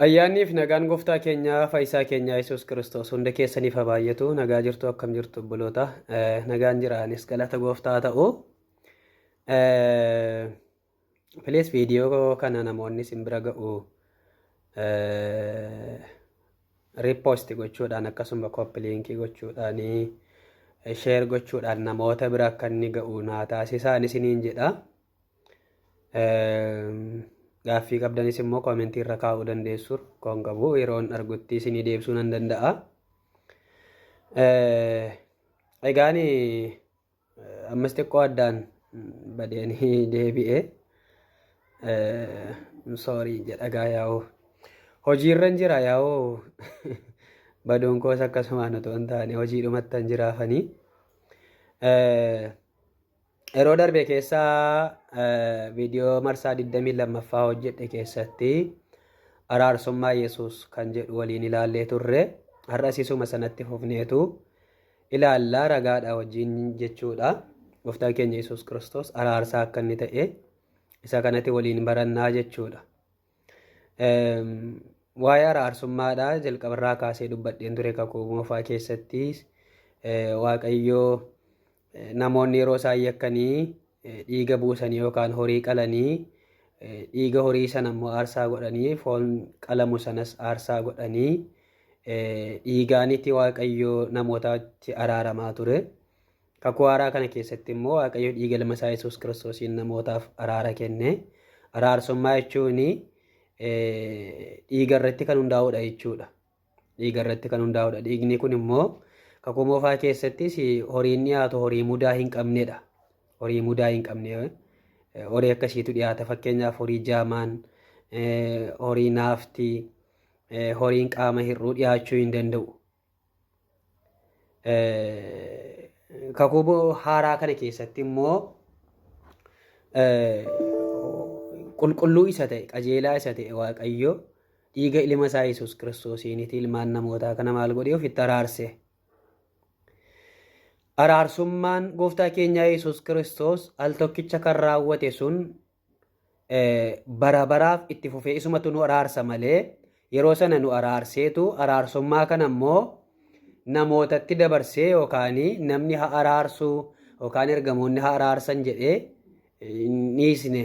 Ayyaanniif nagaan gooftaa keenyaa fayyisaa keenyaa Yesuus Kiristoos hunda keessaniif haa baay'atu. Nagaa jirtu akkam jirtu obboloota. Nagaan jiraanis galata gooftaa ta'u. Please viidiyoo kana namoonni sin bira ga'u riipoosti gochuudhaan akkasuma koppiliinkii gochuudhaan sheer gochuudhaan namoota bira akka inni ga'u naa taasisaan isiniin jedha. Gaaffii qabdanis immoo koomentii irra kaa'uu dandeessu. Koon qabu yeroon argutti isinii deebisuu nan danda'a. Egaan ammas xiqqoo addaan badeenii deebi'ee soorii jedhagaa yaa'u hojiirran jira yaa'u baduun koos akkasumaan otoo hin taane hojiidhumattan jiraafanii. Yeroo darbe keessaa viidiyoo marsaa 22ffaa hojjedhe keessatti araarsummaa Yesuus kan jedhu waliin ilaallee turre. Har'as isuma sanatti fufneetu ilaallaa ragaadha wajjin jechuudha. Gooftaa keenya Yesuus Kiristoos araarsaa akka inni ta'e isa kanatti waliin barannaa jechuudha. Waa'ee araarsummaadha jalqabarraa kaasee dubbadheen ture kakuu moofaa keessatti Waaqayyoo namoonni yeroo isaan yakkanii dhiiga buusanii yookaan horii qalanii dhiiga horii sana immoo aarsaa godhanii foon qalamu sanas aarsaa godhanii dhiigaanitti Waaqayyoo namootatti araaramaa ture. Kakuu haaraa kana keessatti immoo Waaqayyo dhiiga ilma isaa Yesuus Kiristoosiin namootaaf araara kenne. Araarsummaa jechuun dhiiga irratti kan hundaa'udha jechuudha. Dhiiga irratti kan hundaa'udha. Dhiigni kun immoo kakuu moofaa keessattis horiin dhiyaatu horii mudaa hin qabnedha. Horii mudaa hin qabne horii akkasiitu dhiyaata. Fakkeenyaaf horii jaamaan, horii naaftii, horiin qaama hir'uu dhiyaachuu hin danda'u. Kakuu haaraa kana keessatti immoo qulqulluu isa ta'e, qajeelaa isa ta'e Waaqayyo dhiiga ilma isaa Yesuus Kiristoosiiniiti ilmaan namootaa kana maal godhee ofitti araarse. Araarsummaan gooftaa keenyaa Yesuus Kiristoos al tokkicha kan raawwate sun bara baraaf itti fufee isumatu nu araarsa malee yeroo sana nu araarseetu araarsummaa kana immoo namootatti dabarsee yookaan namni haa araarsuu yookaan ergamoonni haa araarsan jedhee dhiisne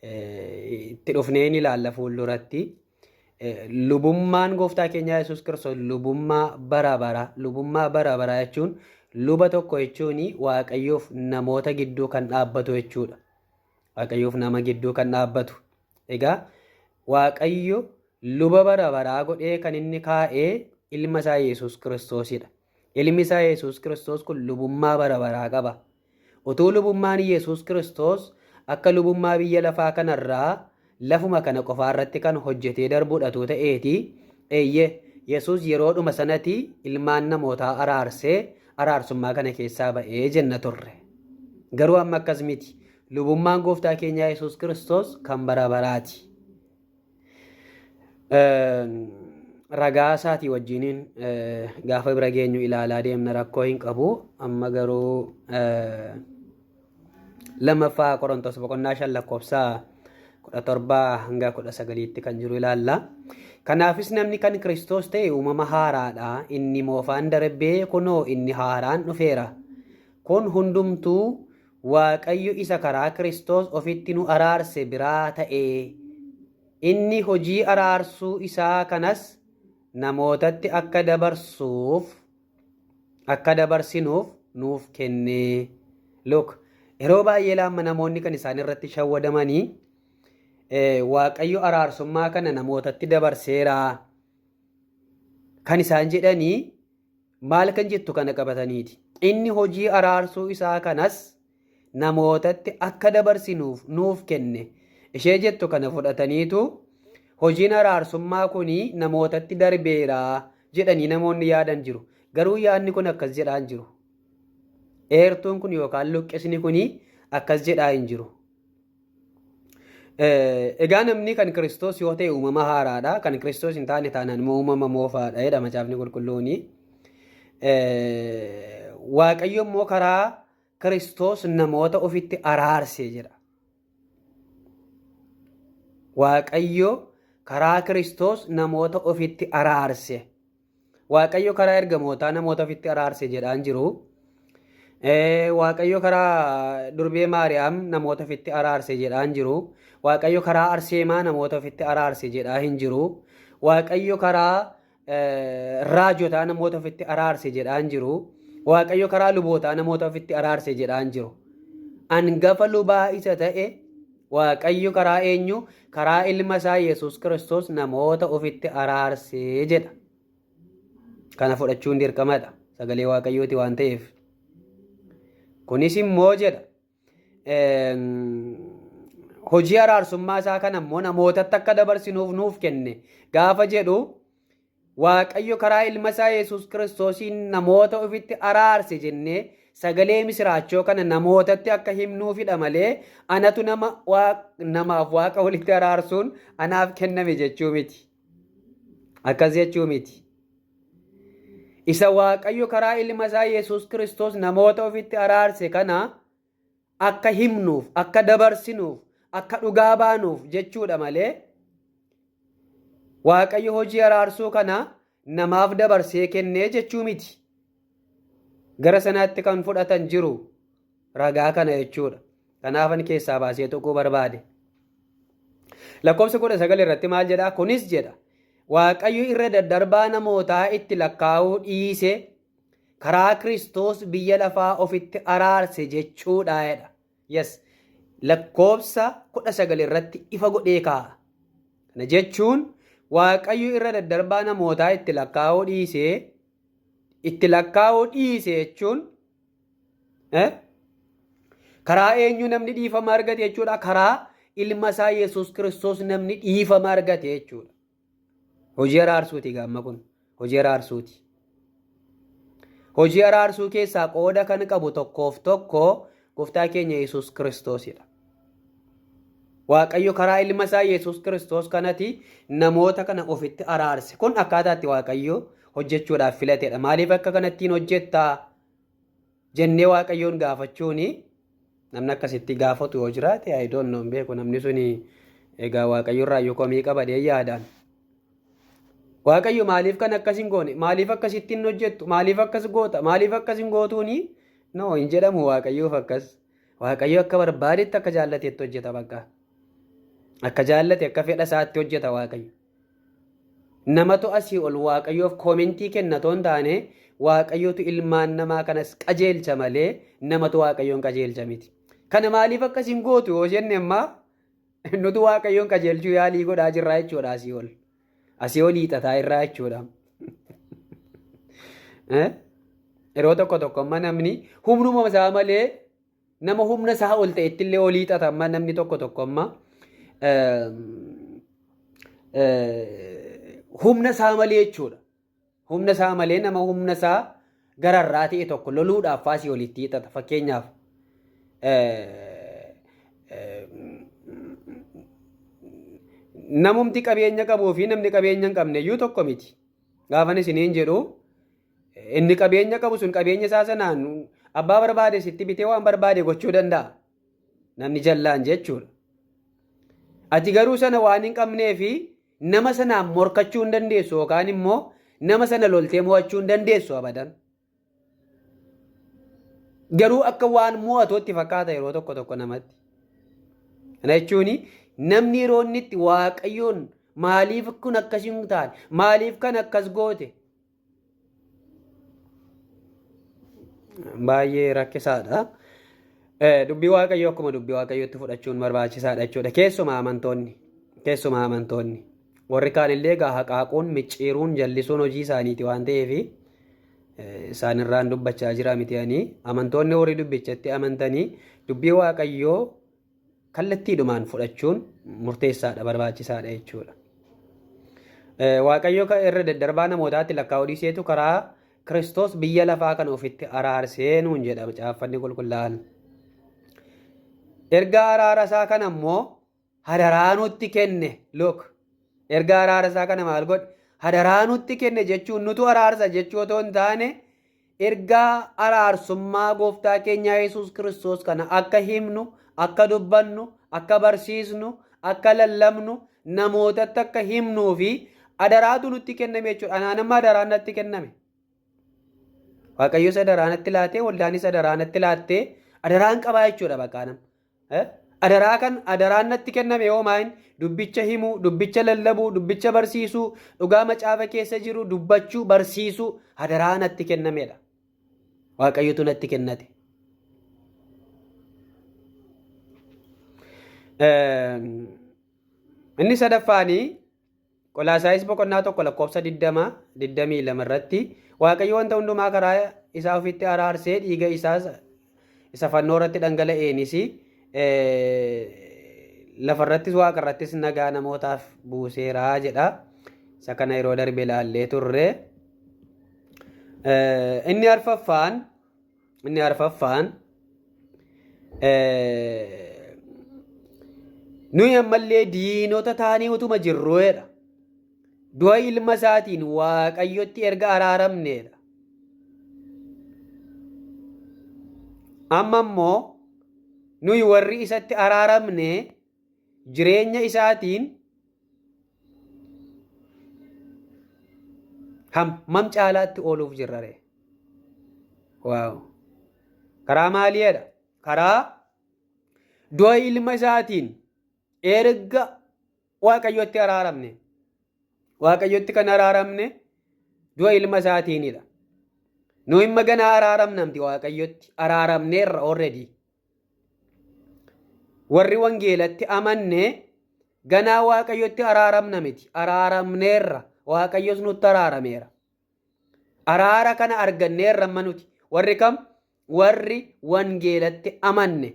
itti dhufnee ni ilaalla fuulduratti. Lubummaan gooftaa keenyaa Yesuus Kiristoos lubummaa bara bara jechuun luba tokko jechuun Waaqayyoof namoota gidduu kan dhaabbatu jechuudha. Waaqayyoof nama gidduu kan dhaabbatu. Egaa Waaqayyo luba bara baraa godhee kan inni kaa'ee ilma isaa Yesuus Kiristoosidha. Ilmi isaa Yesuus Kiristoos kun lubummaa bara baraa qaba. Utuu lubummaan Yesuus Kiristoos akka lubummaa biyya lafaa kanarraa lafuma kana qofaa irratti kan hojjetee darbuudhatu ta'eeti Yesuus yeroodhuma sanatti ilmaan namootaa araarsee araarsummaa kana keessaa ba'ee jenna turre. Garuu amma akkas miti. Lubummaan gooftaa keenyaa Yesuus Kiristoos kan bara baraati. Ragaa isaatii wajjiniin gaafa bira geenyu ilaalaa deemna rakkoo hin qabu. Amma garuu lammaffaa Qorontos boqonnaa 5 lakkoofsa 17 hanga 19tti kan jiru ilaalla. Kanaafis namni kan Kiristoos ta'e uumama haaraadha. Inni moofaan darbee kunoo inni haaraan dhufeera. Kun hundumtuu Waaqayyo isa karaa Kiristoos ofitti nu araarse biraa ta'e. Inni hojii araarsuu isaa kanas namootatti akka dabarsinuuf nuuf kenne. Look, yeroo baay'ee laamma namoonni kan isaan irratti shawwadamanii Waaqayyo araarsummaa kana namootatti dabarseera kan isaan jedhanii maal kan jettu kana qabataniiti. Inni hojii araarsuu isaa kanas namootatti akka dabarsinuuf nuuf kenne. Ishee jettu kana fudhataniitu hojiin araarsummaa kuni namootatti darbeera jedhanii namoonni yaadan jiru. Garuu yaadni kun akkas jedhaa hin jiru. Eertuun kun yookaan luqqisni kuni akkas jedhaa hin jiru. Egaa namni kan Kiristoos yoo ta'e uumama haaraadha. Kan Kiristoos hin taane taanaan immoo uumama moofaadha jedha macaafni qulqulluuni. Waaqayyo immoo karaa Kiristoos namoota ofitti araarse jedha. Waaqayyo karaa Kiristoos namoota ofitti araarse. Waaqayyo karaa ergamootaa namoota ofitti araarse jedhaan jiru. Waaqayyo karaa durbee Maariyaam namoota ofitti araarse jedhaan jiru. Waaqayyo karaa Arseemaa namoota ofitti araarse jedhaa hin jiru. Waaqayyo karaa raajotaa namoota ofitti araarse jedhaan jiru. Waaqayyo karaa lubootaa namoota ofitti araarse jedhaan jiru. Angafa lubaa isa ta'e Waaqayyo karaa eenyu? Karaa ilma isaa Yesuus Kiristoos namoota ofitti araarsee jedha. Kana fudhachuun dirqamadha. Sagalee Waaqayyooti waan ta'eef. Kunis immoo jedha. Hojii araarsummaa isaa kana immoo namootatti akka dabarsinuuf nuuf kenne gaafa jedhu Waaqayyo karaa ilma isaa Yesuus Kiristoosiin namoota ofitti araarse jennee sagalee misiraachoo kana namootatti akka himnuufidha malee anatu namaaf Waaqa walitti araarsuun anaaf kenname jechuu miti. Akkas jechuu miti. Isa Waaqayyo karaa ilma isaa Yesuus Kiristoos namoota ofitti araarse kana akka himnuuf, akka dabarsinuuf, akka dhugaa baanuuf jechuudha malee Waaqayyo hojii araarsuu kana namaaf dabarsee kennee jechuu miti. Gara sanaatti kan fudhatan jiru ragaa kana jechuudha. Kanaafan keessaa baasee tuquu barbaade. Lakkoofsa 19 irratti maal jedhaa? Kunis jedha Waaqayyo irra daddarbaa namootaa itti lakkaa'uu dhiise karaa Kiristoos biyya lafaa ofitti araarse jechuudha jedha. Yes. Lakkoofsa 19 irratti ifa godhee kaa'a. Kana jechuun Waaqayyo irra daddarbaa namootaa itti lakkaa'uu dhiise jechuun karaa eenyu namni dhiifama argate jechuudha. Karaa ilma isaa Yesuus Kiristoos namni dhiifama argate jechuudha. Hojii araarsuuti gaamma kun. Hojii araarsuuti. Hojii araarsuu keessaa qooda kan qabu tokkoof tokko Gooftaa keenya Yesuus Kiristoosidha. Waaqayyo karaa ilma isaa Yesuus Kiristoos kanatti namoota kana ofitti araarse. Kun akkaataatti Waaqayyo hojjechuudhaaf filateedha. Maaliif akka kanattiin hojjettaa jennee Waaqayyoon gaafachuuni namni akkasitti gaafatu yoo jiraate I don't know beeku namni suni egaa Waaqayyo irraa yoo komii qabadee yaadaan. Waaqayyo maaliif kan akkasin goone? Maaliif akkasittiin hojjettu? Maaliif akkas goota? Maaliif akkasin gootuuni? No hin jedhamu Waaqayyoof akkas. Waaqayyo akka barbaadetti akka jaallateetti hojjeta bakka. Akka jaallate akka fedha isaatti hojjeta Waaqayyo. Namatu asii ol Waaqayyoof koomentii kennatoo hin taane Waaqayyootu ilmaan namaa kanas qajeelcha malee namatu Waaqayyoon qajeelcha miti. Kana maaliif akkasiin gootu yoo jenne ammaa nuti Waaqayyoon qajeelchuu yaalii godhaa jirraa jechuudha asii ol. Asii ol hiixataa irraa jechuudha. Yeroo tokko amma namni humnuma isaa malee nama humna isaa ol ta'etti illee ol hiixata amma namni tokko amma humna isaa malee jechuudha. Humna isaa malee nama humna isaa gararraa ta'e tokko loluudhaaf faasii olitti hiixata. Fakkeenyaaf namumti qabeenya qabuu fi namni qabeenya hin qabne iyyuu tokko miti. Gaafan isiniin jedhu inni qabeenya qabu sun qabeenya isaa sanaan abbaa barbaade sitti bitee waan barbaade gochuu danda'a. Namni jallaan jechuudha. Ati garuu sana waan hin qabnee fi nama sanaan morkachuu hin dandeessu yookaan immoo nama sana loltee mo'achuu hin dandeessu abadan. Garuu akka waan mo'atuutti fakkaata yeroo tokko namatti. Kana jechuun namni yeroo inni itti Waaqayyoon maaliif kun akkasiin taane maaliif kan akkas goote baay'ee rakkisaadha. Dubbii Waaqayyoo akkuma dubbii Waaqayyootti fudhachuun barbaachisaadha jechuudha. Keessumaa amantoonni warri kaan illee haqaaquun micciiruun jallisuun hojii isaaniiti waan ta'eef isaan irraan dubbachaa jira miti. Amantoonni warri dubbichatti amantanii dubbii Waaqayyoo kallattiidhumaan fudhachuun murteessaadha barbaachisaadha jechuudha. Waaqayyo irra daddarbaa namootaatti lakkaa'uu dhiiseetu karaa Kiristoos biyya lafaa kana ofitti araarsee nuun jedha caaffanni qulqullaa'an. Erga araara isaa kana immoo hadaraa nutti kenne. Erga araara isaa kana maal godhe? Hadaraa nutti kenne jechuun nutu araarsa jechuu otoo hin taane ergaa araarsummaa gooftaa keenyaa Yesuus Kiristoos kana akka himnu, akka dubbannu, akka barsiisnu, akka lallabnu namootatti akka himnuu fi adaraatu nutti kenname jechuudha. Anaan amma adaraan natti kenname. Waaqayyos adaraa natti laatee, waldaanis adaraa natti laattee adaraan qabaa jechuudha baqaanam. Adaraa kan adaraan natti kenname yoomaan dubbicha himuu, dubbicha lallabuu, dubbicha barsiisuu, dhugaa macaafa keessa jiru dubbachuu, barsiisuu adaraa natti kennamedha. Waaqayyotu natti kennate. Inni sadaffaanii Qolaasaayis boqonnaa 1:20-22 irratti Waaqayyo wanta hundumaa karaa isaa ofitti araarsee dhiiga isaa isa fannoo irratti dhangala'eenis lafarrattis waaqarrattis nagaa namootaaf buuseeraa jedha. Isa kana yeroo darbe ilaallee turre. Inni arfaffaan nuyi ammallee diinota taanii utuma jirruudha. Du'a ilma isaatiin Waaqayyotti erga araaramneedha. Amma immoo nuyi warri isatti araaramne jireenya isaatiin hammam caalaatti ooluuf jirrare. Waaw! Karaa maaliidha? Karaa du'a ilma isaatiin erga Waaqayyotti araaramne. Waaqayyotti kan araaramne du'a ilma isaatiinidha. Nu imma ganaa araaramnamti Waaqayyotti araaramneerra already. Warri wangeelatti amanne ganaa Waaqayyotti araaramnamiti. Araaramneerra. Waaqayyos nutti araarameera. Araara kana arganneerra amma nuti. Warri kam? Warri wangeelatti amanne.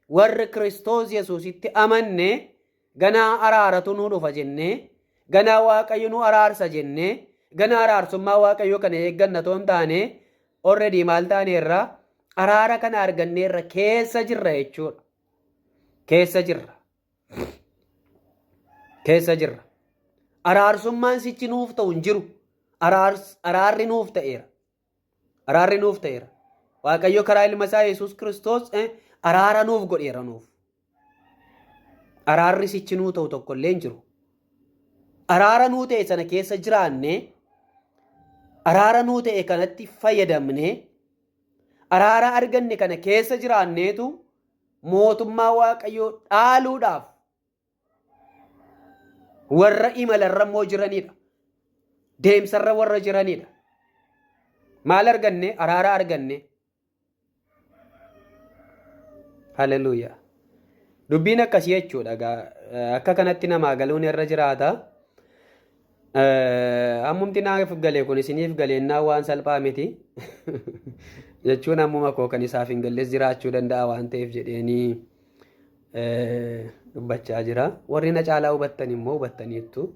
Warri Kiristoos Yesuusitti amanne ganaa araaratu nu dhufa jennee, ganaa Waaqayyo nu araarsa jennee, ganaa araarsummaa Waaqayyo kana eegganna toon taane already maal taaneerra araara kana arganneerra keessa jirra jechuudha. Keessa jirra. Araarsummaan sichi nuuf ta'u hin jiru. Araarri nuuf ta'eera. Waaqayyo karaa ilma isaa Yesuus Kiristoos araara nuuf godheera nuuf. Araarri sichi nuu ta'u tokkollee hin jiru. Araara nuu ta'e sana keessa jiraanne, araara nuu ta'e kanatti fayyadamne, araara arganne kana keessa jiraanneetu mootummaa Waaqayyoo dhaaluudhaaf warra imalarra immoo jiranidha. Deemsarra warra jiranidha. Maal arganne? Araara arganne. Haleluuyaa. Dubbiin akkasii jechuudha. Akka kanatti namaa galuun irra jiraata. Ammumti naaf galee kun isiniif galeennaa waan salphaa miti jechuun ammuma koo kan isaaf hin galles jiraachuu danda'a waan ta'eef jedheenii dubbachaa jira. Warri na caalaa hubattan immoo hubattaniittu.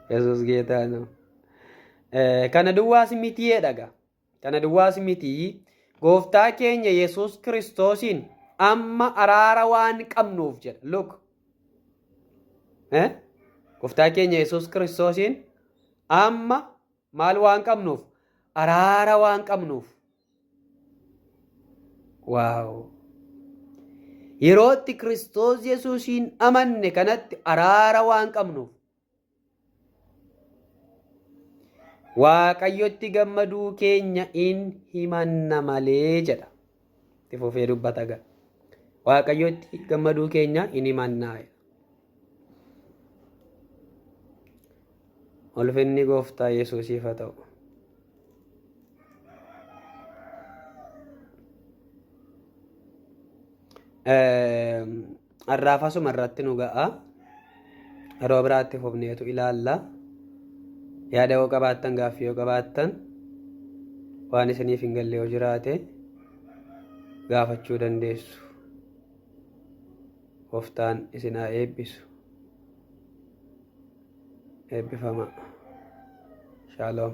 Yesuus geetaa no. Kana duwwaas mitii dhaga. Kana duwwaas mitii gooftaa keenya Yesuus Kiristoosiin amma araara waan qabnuuf jedha. Look. Gooftaa keenya Yesuus Kiristoosiin amma maal waan qabnuuf? Araara waan qabnuuf. Waaw. Yerootti Kiristoos Yesuusiin amanne kanatti araara waan qabnuuf. Waaqayyotti gammaduu keenya in himanna malee jedha. Itti fufee dubbata gaa. Waaqayyotti gammaduu keenya in himannaa. Ulfinni gooftaa Yesuusiif haa ta'u. Har'aaf asuma irratti nu ga'a. Yeroo biraatti fufneetu ilaalla. Yaada yoo qabaattan, gaaffii yoo qabaattan, waan isiniif hin galle yoo jiraate gaafachuu dandeessu. Gooftaan isin haa eebbisu. Eebbifama. Shalom.